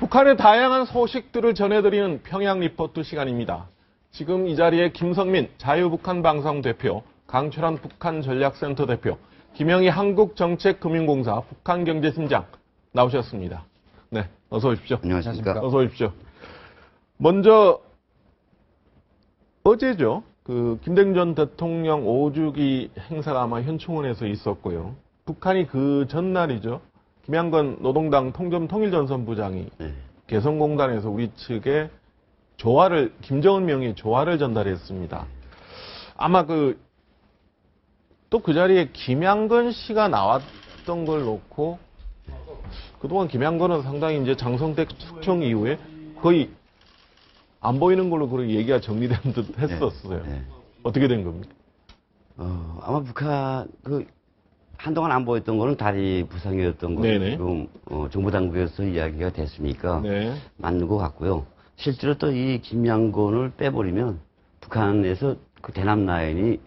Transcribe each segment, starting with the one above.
북한의 다양한 소식들을 전해드리는 평양 리포트 시간입니다. 지금 이 자리에 김성민 자유북한 방송 대표, 강철환 북한전략센터 대표, 김영희 한국정책금융공사 북한경제팀장 나오셨습니다. 네, 어서 오십시오. 안녕하십니까. 어서 오십시오. 먼저 어제죠. 김대중 전 대통령 5주기 행사가 아마 현충원에서 있었고요. 북한이 그 전날이죠. 김양건 노동당 통일전선부장이 개성공단에서 우리 측에 김정은 명의 조화를 전달했습니다. 아마 또 그 자리에 김양건 씨가 나왔던 걸 놓고 그동안 김양건은 상당히 이제 장성택 숙청 이후에 거의 안 보이는 걸로 그런 얘기가 정리된 듯 했었어요. 네. 어떻게 된 겁니까? 아마 북한, 한동안 안 보였던 거는 다리 부상이었던 거 지금, 정부 당국에서 이야기가 됐으니까. 네. 맞는 것 같고요. 실제로 또 이 김양건을 빼버리면 북한에서 그 대남 라인이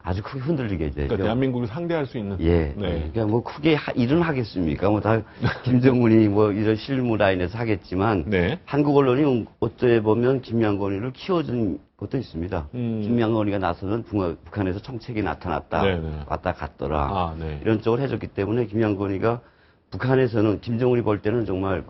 아주 크게 흔들리게 되죠. 그러니까 대한민국을 상대할 수 있는. 예. 네. 그러니까 뭐 크게 일은 하겠습니까? 다 김정은이 이런 실무 라인에서 하겠지만. 네. 한국 언론이 어떻게 보면 김양건이를 키워준 것도 있습니다. 김양건이가 나서는 북한에서 정책이 나타났다. 네네. 왔다 갔더라. 네. 이런 쪽을 해줬기 때문에 김양건이가 북한에서는 김정은이 볼 때는 정말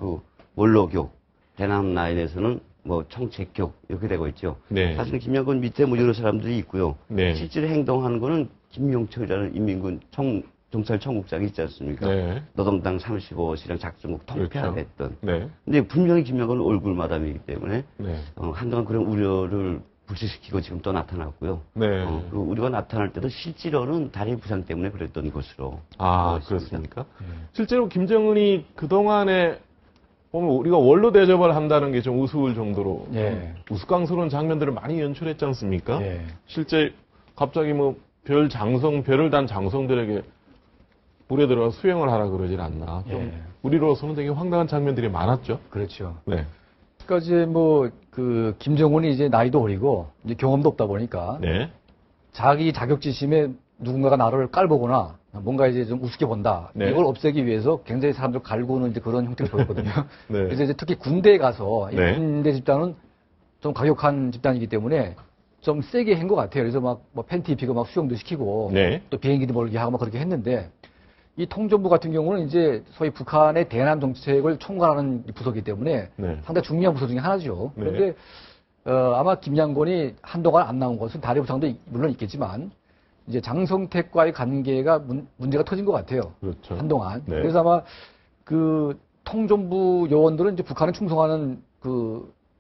원로교, 대남 라인에서는 청책교 이렇게 되고 있죠. 네. 사실은 김양건 밑에 여러 사람들이 있고요. 네. 실제로 행동하는 거는 김용철이라는 인민군 경찰청국장이 있지 않습니까? 네. 노동당 35시랑 작전국 통폐하를 그렇죠. 했던. 네. 근데 분명히 김양건은 얼굴 마담이기 때문에 네. 한동안 그런 우려를 불식시키고 지금 또 나타났고요. 네. 그 우려가 나타날 때도 실제로는 다리 부상 때문에 그랬던 것으로. 그렇습니까? 실제로 김정은이 그동안에 보면 우리가 원로 대접을 한다는 게 좀 우스울 정도로 우스꽝스러운 장면들을 많이 연출했지 않습니까? 실제 갑자기 별을 단 장성들에게 물에 들어가 수영을 하라 그러질 않나. 좀 우리로서는 되게 황당한 장면들이 많았죠. 그렇죠. 네. 그러니까 이제 김정은이 이제 나이도 어리고 이제 경험도 없다 보니까 자기 자격지심에 누군가가 나를 깔보거나 뭔가 이제 좀 우습게 본다. 이걸 없애기 위해서 굉장히 사람들 갈구는 이제 그런 형태를 보였거든요. 그래서 이제 특히 군대에 가서 이 군대 집단은 좀 과격한 집단이기 때문에 좀 세게 한 것 같아요. 그래서 팬티 입히고 수영도 시키고 또 비행기도 몰게 하고 그렇게 했는데 이 통전부 같은 경우는 이제 소위 북한의 대남 정책을 총괄하는 부서이기 때문에 상당히 중요한 부서 중에 하나죠. 그런데 아마 김양건이 한동안 안 나온 것은 다리 부상도 물론 있겠지만 이제 장성택과의 관계가 문제가 터진 것 같아요. 그렇죠. 한동안. 그래서 아마 통전부 요원들은 이제 북한에 충성하는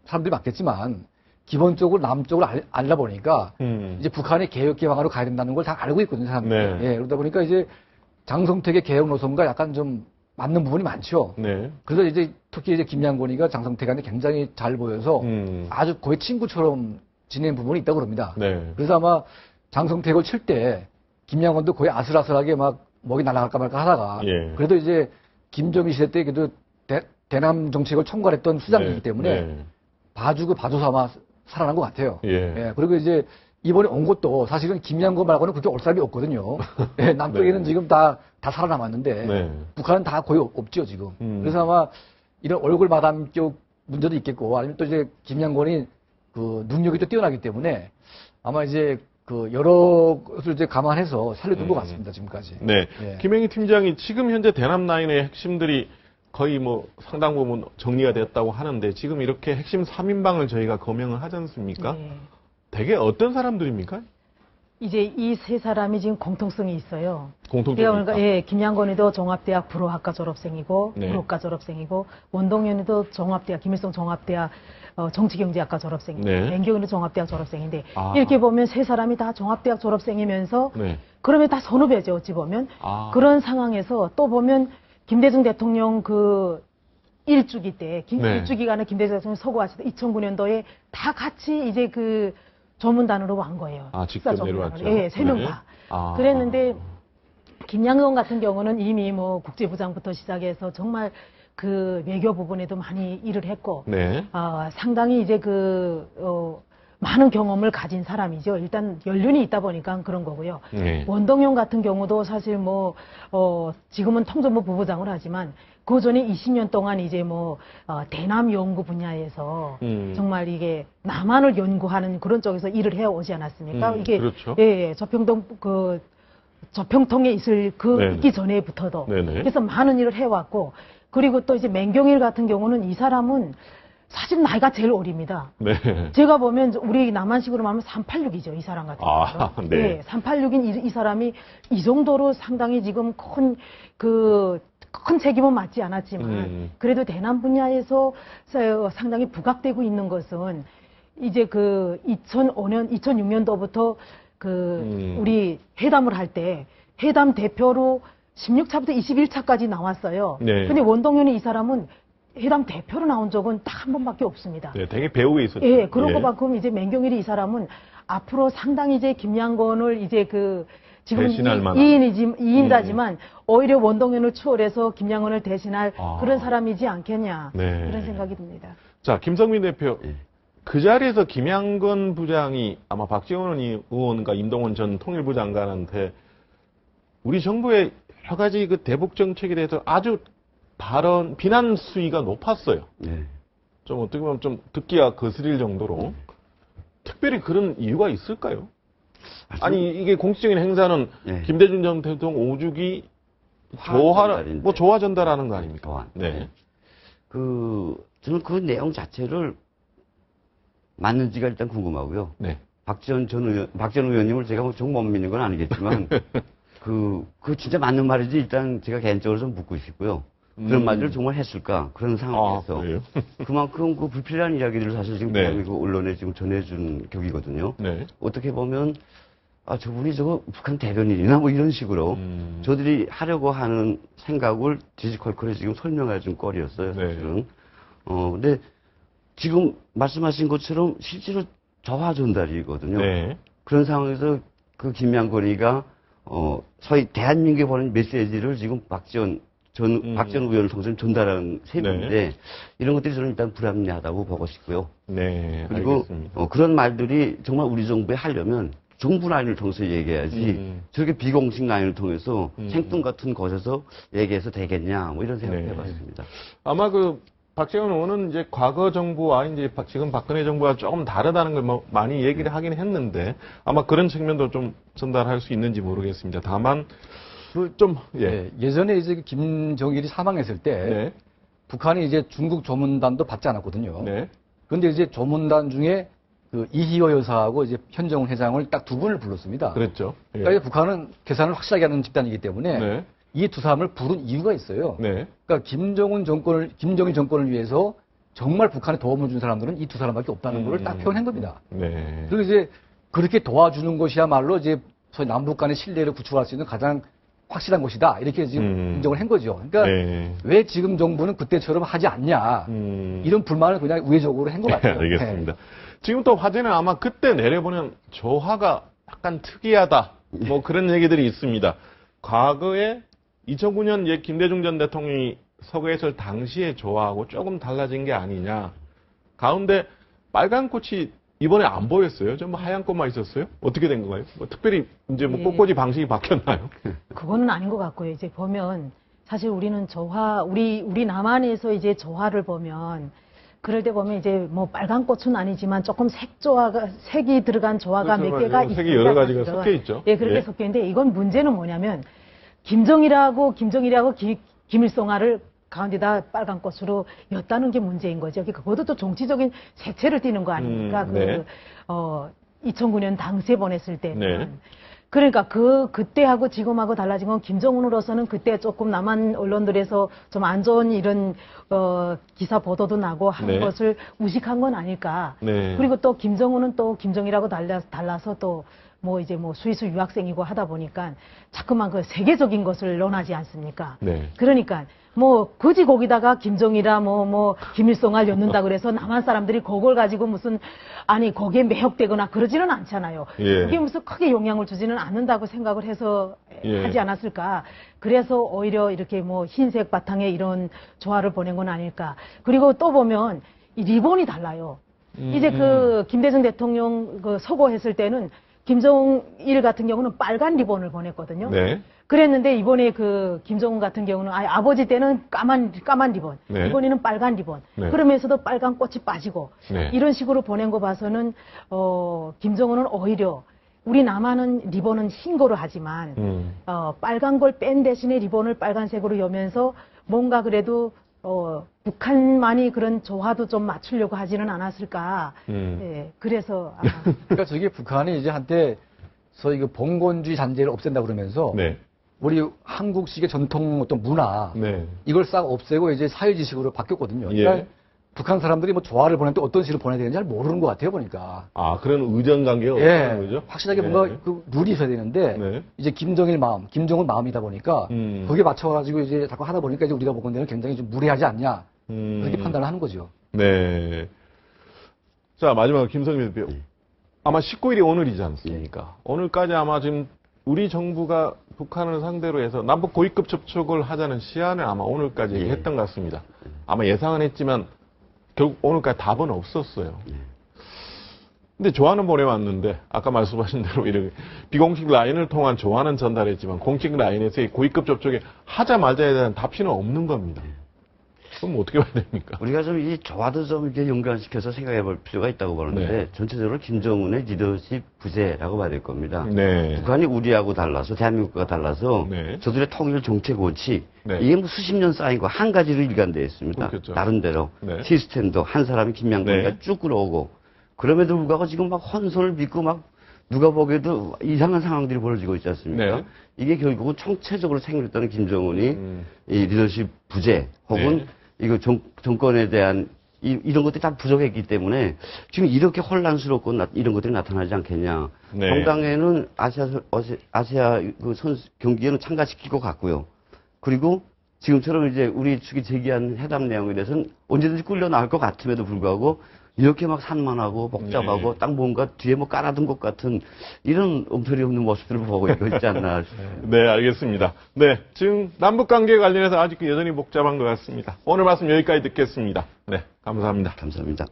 사람들이 많겠지만 기본적으로 남쪽을 알다 보니까 이제 북한의 개혁 개방으로 가야 된다는 걸 다 알고 있거든요, 사람들이. 그러다 보니까 이제 장성택의 개혁 노선과 약간 좀 맞는 부분이 많죠. 그래서 이제 특히 이제 김양건이가 장성택한테 굉장히 잘 보여서 아주 거의 친구처럼 지낸 부분이 있다고 그럽니다. 그래서 아마 장성택을 칠 때 김양건도 거의 아슬아슬하게 목이 날아갈까 말까 하다가 그래도 이제 김정일 시대 때 그래도 대남 정책을 총괄했던 수장이기 때문에 봐줘서 아마 살아난 것 같아요. 그리고 이제 이번에 온 것도 사실은 김양건 말고는 그렇게 올 사람이 없거든요. 남쪽에는 지금 다 살아남았는데 북한은 다 거의 없죠 지금. 그래서 아마 이런 얼굴 마담 쪽 문제도 있겠고 아니면 또 이제 김양건이 능력이 또 뛰어나기 때문에 아마 이제 여러 것을 이제 감안해서 살려둔 것 같습니다, 지금까지. 김영희 팀장이 지금 현재 대남 라인의 핵심들이 거의 상당 부분 정리가 됐다고 하는데 지금 이렇게 핵심 3인방을 저희가 거명을 하지 않습니까? 대개 어떤 사람들입니까? 이제 이 세 사람이 지금 공통성이 있어요. 공통점이 그러니까 김양건이도 종합대학 불호학과 졸업생이고 불호과 졸업생이고 원동현이도 김일성 종합대학 정치경제학과 졸업생이고 맹경이도 종합대학 졸업생인데 이렇게 보면 세 사람이 다 종합대학 졸업생이면서 그러면 다 선후배죠 어찌 보면 그런 상황에서 또 보면 김대중 대통령 일주기 때 일주 기간에 김대중 대통령 서거하실 때 2009년도에 다 같이 이제 조문단으로 간 거예요. 직접 내려왔죠. 세 명 다. 그랬는데 김양건 같은 경우는 이미 국제부장부터 시작해서 정말 외교 부분에도 많이 일을 했고 상당히 이제 많은 경험을 가진 사람이죠. 일단 연륜이 있다 보니까 그런 거고요. 원동현 같은 경우도 사실 지금은 통전부 부부장을 하지만 그 전에 20년 동안 이제 뭐 대남 연구 분야에서 정말 이게 남한을 연구하는 그런 쪽에서 일을 해오지 않았습니까? 이게 그렇죠. 예, 저평통에 있기 전에부터도 네네. 그래서 많은 일을 해왔고 그리고 또 이제 맹경일 같은 경우는 이 사람은 사실 나이가 제일 어립니다. 네. 제가 보면 우리 남한식으로 말하면 386이죠. 이 사람 같은 경우는. 네. 네, 386인 이 사람이 이 정도로 상당히 지금 큰 책임은 맞지 않았지만 그래도 대남 분야에서 상당히 부각되고 있는 것은 이제 2005년, 2006년도부터 우리 회담을 할 때 회담 대표로 16차부터 21차까지 나왔어요. 네. 근데 원동현이 이 사람은 회담 대표로 나온 적은 딱 한 번밖에 없습니다. 네, 되게 배우에 있었죠. 예, 그런 거 봐서 이제 맹경일이 이 사람은 앞으로 상당히 이제 김양건을 이제 지금 대신할 만한. 2인자지만 오히려 원동현을 추월해서 김양건을 대신할 그런 사람이지 않겠냐. 네. 그런 생각이 듭니다. 자, 김성민 대표. 그 자리에서 김양건 부장이 아마 박지원 의원과 임동원 전 통일부 장관한테 우리 정부의 여러 가지 대북 정책에 대해서 아주 비난 수위가 높았어요. 좀 어떻게 보면 좀 듣기가 거스릴 정도로. 특별히 그런 이유가 있을까요? 아니, 이게 공식적인 행사는 김대중 전 대통령 5주기 조화 전달하는 거 아닙니까? 네. 저는 그 내용 자체를 맞는지가 일단 궁금하고요. 네. 박지원 의원님을 제가 정못 믿는 건 아니겠지만, 진짜 맞는 말이지 일단 제가 개인적으로 좀 묻고 싶고요. 그런 말들을 정말 했을까? 그런 상황에서. 그만큼 불필요한 이야기들을 사실 지금 대한민국 언론에 지금 전해준 격이거든요. 네. 어떻게 보면, 저분이 북한 대변인이나 뭐 이런 식으로 저들이 하려고 하는 생각을 지지컬컬히 지금 설명해 준 꼴이었어요, 사실은. 근데 지금 말씀하신 것처럼 실제로 저하 전달이거든요. 네. 그런 상황에서 김양건이가 소위 대한민국에 보낸 메시지를 지금 박지원 의원을 통해서 전달하는 셈인데 이런 것들이 저는 일단 불합리하다고 보고 싶고요. 네. 그리고 알겠습니다. 그런 말들이 정말 우리 정부에 하려면 정부 라인을 통해서 얘기해야지 저렇게 비공식 라인을 통해서 생뚱 같은 곳에서 얘기해서 되겠냐 뭐 이런 생각을 해봤습니다. 아마 박지원 의원은 이제 과거 정부와 이제 지금 박근혜 정부와 조금 다르다는 걸 많이 얘기를 하긴 했는데 아마 그런 측면도 좀 전달할 수 있는지 모르겠습니다. 다만 예전에 이제 김정일이 사망했을 때 북한이 이제 중국 조문단도 받지 않았거든요. 그런데 이제 조문단 중에 이희호 여사하고 이제 현정훈 회장을 딱 두 분을 불렀습니다. 그랬죠. 그러니까 북한은 계산을 확실하게 하는 집단이기 때문에 이 두 사람을 부른 이유가 있어요. 그러니까 김정일 정권을 위해서 정말 북한에 도움을 준 사람들은 이 두 사람밖에 없다는 걸 딱 표현한 겁니다. 그리고 이제 그렇게 도와주는 것이야말로 이제 소위 남북 간의 신뢰를 구축할 수 있는 가장 확실한 것이다. 이렇게 지금 인정을 한 거죠. 그러니까 왜 지금 정부는 그때처럼 하지 않냐. 이런 불만을 그냥 우회적으로 한 것 같아요. 알겠습니다. 지금 또 화제는 아마 그때 내려보낸 조화가 약간 특이하다. 뭐 그런 얘기들이 있습니다. 과거에 2009년 김대중 전 대통령이 서거했을 당시의 조화하고 조금 달라진 게 아니냐. 가운데 빨간 꽃이 이번에 안 보였어요? 좀 하얀 꽃만 있었어요? 어떻게 된 건가요? 특별히 이제 꽃꽂이 방식이 바뀌었나요? 그거는 아닌 것 같고요. 이제 보면 사실 우리는 우리 남한에서 이제 조화를 보면 그럴 때 보면 이제 뭐 빨간 꽃은 아니지만 조금 색이 들어간 조화가 몇 개가 있습니다. 색이 여러 가지가 섞여 있죠. 예, 그렇게 섞여 있는데 이건 문제는 뭐냐면 김정일하고 김일성화를 가운데다 빨간 꽃으로 였다는 게 문제인 거죠. 그것도 또 정치적인 색채를 띠는 거 아닙니까? 2009년 당시에 보냈을 때는. 그러니까 그때하고 지금하고 달라진 건 김정은으로서는 그때 조금 남한 언론들에서 좀 안 좋은 이런 기사 보도도 나고 하는 것을 우식한 건 아닐까. 그리고 또 김정은은 또 김정일하고 달라서 또 스위스 유학생이고 하다 보니까 자꾸만 세계적인 것을 논하지 않습니까? 그러니까 굳이 거기다가 김정일아 김일성을 엮는다 그래서 남한 사람들이 그걸 가지고 거기에 매혹되거나 그러지는 않잖아요. 그게 무슨 크게 영향을 주지는 않는다고 생각을 해서 하지 않았을까. 그래서 오히려 이렇게 흰색 바탕에 이런 조화를 보낸 건 아닐까. 그리고 또 보면 이 리본이 달라요. 이제 김대중 대통령 서거했을 때는 김정일 같은 경우는 빨간 리본을 보냈거든요. 네. 그랬는데 이번에 그 김정은 같은 경우는 아버지 때는 까만 리본, 네. 이번에는 빨간 리본. 네. 그러면서도 빨간 꽃이 빠지고 네. 이런 식으로 보낸 거 봐서는 김정은은 오히려 우리 남한은 리본은 흰 거로 하지만 빨간 걸 뺀 대신에 리본을 빨간색으로 여면서 뭔가 그래도 북한만이 그런 조화도 좀 맞추려고 하지는 않았을까. 예, 그래서 아마. 그러니까 저게 북한이 이제 한때 소위 그 봉건주의 잔재를 없앤다 그러면서 네. 우리 한국식의 전통 어떤 문화 네. 이걸 싹 없애고 이제 사회지식으로 바뀌었거든요. 그러니까 예. 북한 사람들이 뭐 조화를 보낼 때 어떤 식으로 보내야 되는지 잘 모르는 것 같아요 보니까. 아, 그런 의전 관계가 없다는 거죠? 확실하게 네. 뭔가 그 룰이 있어야 되는데 네. 이제 김정은 마음이다 보니까 거기에 맞춰가지고 이제 자꾸 하다 보니까 이제 우리가 보건대는 굉장히 좀 무리하지 않냐 그렇게 판단을 하는 거죠. 네. 자, 마지막으로 김성민 대표. 아마 19일이 오늘이지 않습니까? 오늘까지 아마 지금 우리 정부가 북한을 상대로 해서 남북 고위급 접촉을 하자는 시한을 아마 오늘까지 얘기했던 것 같습니다. 아마 예상은 했지만 결국 오늘까지 답은 없었어요. 근데 조안은 보내왔는데 아까 말씀하신 대로 이렇게 비공식 라인을 통한 조안은 전달했지만 공식 라인에서의 고위급 접촉에 하자 말자에 대한 답시는 없는 겁니다. 그럼 어떻게 봐야 됩니까? 우리가 좀 이 조화도 좀 이렇게 연관시켜서 생각해 볼 필요가 있다고 보는데 네. 전체적으로 김정은의 리더십 부재라고 봐야 될 겁니다. 네. 북한이 우리하고 달라서 대한민국과 달라서 네. 저들의 통일 정책 원칙 네. 이게 뭐 수십 년 쌓인 거 한 가지로 일관되어 있습니다. 그렇겠죠. 나름대로 네. 시스템도 한 사람이 김양근이가 네. 쭉 끌어오고 그럼에도 불구하고 지금 막 헌선을 믿고 막 누가 보기에도 이상한 상황들이 벌어지고 있지 않습니까? 네. 이게 결국은 총체적으로 생겼다는 김정은이 이 리더십 부재 혹은 네. 이거 정권에 대한 이런 것들이 다 부족했기 때문에 지금 이렇게 혼란스럽고 이런 것들이 나타나지 않겠냐. 네. 정당에는 아시아 그 선수 경기에는 참가시킬 것 같고요. 그리고 지금처럼 이제 우리 측이 제기한 회담 내용에 대해서는 언제든지 끌려 나올 것 같음에도 불구하고 이렇게 막 산만하고 복잡하고 네. 딱 뭔가 뒤에 뭐 깔아둔 것 같은 이런 엉터리 없는 모습들을 보고 있지 않나. 네, 알겠습니다. 네, 지금 남북 관계 관련해서 아직도 여전히 복잡한 것 같습니다. 오늘 말씀 여기까지 듣겠습니다. 네, 감사합니다. 감사합니다.